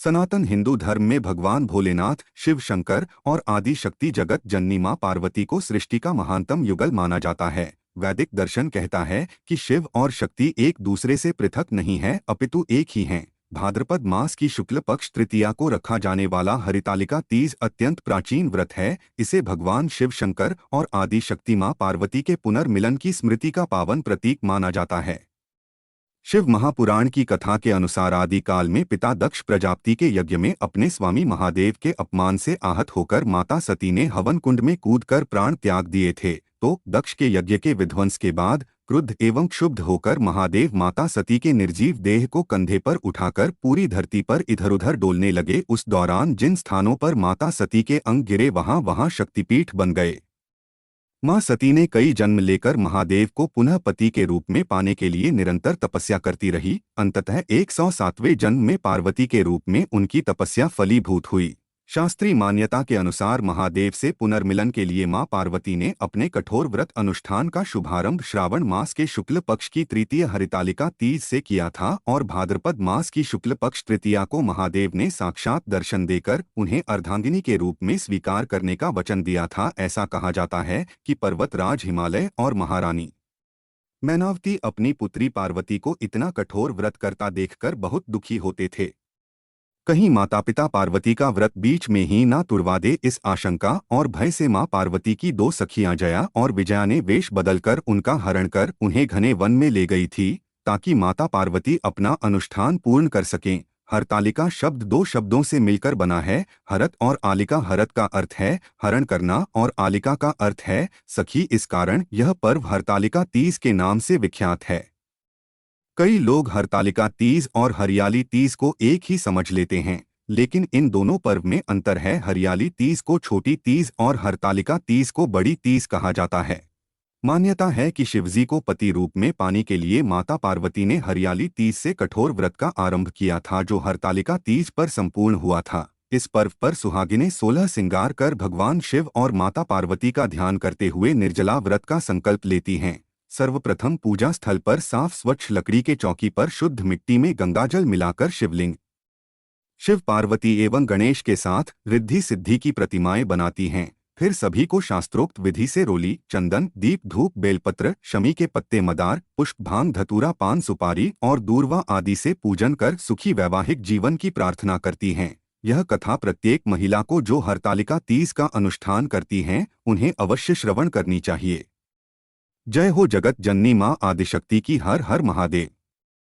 सनातन हिंदू धर्म में भगवान भोलेनाथ, शिव शंकर और आदि शक्ति जगत जननी मां पार्वती को सृष्टि का महानतम युगल माना जाता है। वैदिक दर्शन कहता है कि शिव और शक्ति एक दूसरे से पृथक नहीं है अपितु एक ही हैं। भाद्रपद मास की शुक्ल पक्ष तृतीया को रखा जाने वाला हरितालिका तीज अत्यंत प्राचीन व्रत है। इसे भगवान शिव शंकर और आदि शक्ति मां पार्वती के पुनर्मिलन की स्मृति का पावन प्रतीक माना जाता है। शिव महापुराण की कथा के अनुसार आदि काल में पिता दक्ष प्रजापति के यज्ञ में अपने स्वामी महादेव के अपमान से आहत होकर माता सती ने हवन कुंड में कूदकर प्राण त्याग दिए थे। तो दक्ष के यज्ञ के विध्वंस के बाद क्रुद्ध एवं क्षुब्ध होकर महादेव माता सती के निर्जीव देह को कंधे पर उठाकर पूरी धरती पर इधर-उधर डोलने लगे। उस दौरान जिन स्थानों पर माता सती के अंग गिरे वहां शक्तिपीठ बन गए। मां सती ने कई जन्म लेकर महादेव को पुनः पति के रूप में पाने के लिए निरंतर तपस्या करती रही। अंततः 107वें जन्म में पार्वती के रूप में उनकी तपस्या फलीभूत हुई। शास्त्रीय मान्यता के अनुसार महादेव से पुनर्मिलन के लिए मां पार्वती ने अपने कठोर व्रत अनुष्ठान का शुभारंभ श्रावण मास के शुक्ल पक्ष की तृतीय हरितालिका तीज से किया था और भाद्रपद मास की शुक्ल पक्ष तृतीया को महादेव ने साक्षात दर्शन देकर उन्हें अर्धांगिनी के रूप में स्वीकार करने का वचन दिया था। ऐसा कहा जाता है कि पर्वतराज हिमालय और महारानी मैनावती अपनी पुत्री पार्वती को इतना कठोर व्रत करता देखकर बहुत दुखी होते थे। कहीं माता पिता पार्वती का व्रत बीच में ही ना तुड़वा दे, इस आशंका और भय से मां पार्वती की दो सखियां जया और विजया ने वेश बदलकर उनका हरण कर उन्हें घने वन में ले गई थी ताकि माता पार्वती अपना अनुष्ठान पूर्ण कर सकें। हरतालिका शब्द दो शब्दों से मिलकर बना है, हरत और आलिका। हरत का अर्थ है हरण करना और आलिका का अर्थ है सखी। इस कारण यह पर्व हरतालिका तीज के नाम से विख्यात है। कई लोग हरतालिका तीज और हरियाली तीज को एक ही समझ लेते हैं, लेकिन इन दोनों पर्व में अंतर है। हरियाली तीज को छोटी तीज और हरतालिका तीज को बड़ी तीज कहा जाता है। मान्यता है कि शिवजी को पति रूप में पाने के लिए माता पार्वती ने हरियाली तीज से कठोर व्रत का आरंभ किया था, जो हरतालिका तीज पर संपूर्ण हुआ था। इस पर्व पर सुहागिनें 16 श्रृंगार कर भगवान शिव और माता पार्वती का ध्यान करते हुए निर्जला व्रत का संकल्प लेती हैं। सर्वप्रथम पूजा स्थल पर साफ स्वच्छ लकड़ी के चौकी पर शुद्ध मिट्टी में गंगाजल मिलाकर शिवलिंग, शिव पार्वती एवं गणेश के साथ रिद्धि सिद्धि की प्रतिमाएं बनाती हैं। फिर सभी को शास्त्रोक्त विधि से रोली, चंदन, दीप, धूप, बेलपत्र, शमी के पत्ते, मदार, पुष्प, भांग, धतूरा, पान, सुपारी और दूर्वा आदि से पूजन कर सुखी वैवाहिक जीवन की प्रार्थना करती हैं। यह कथा प्रत्येक महिला को जो हरतालिका तीज का अनुष्ठान करती हैं उन्हें अवश्य श्रवण करनी चाहिए। जय हो जगत जननी मां आदिशक्ति की। हर हर महादेव।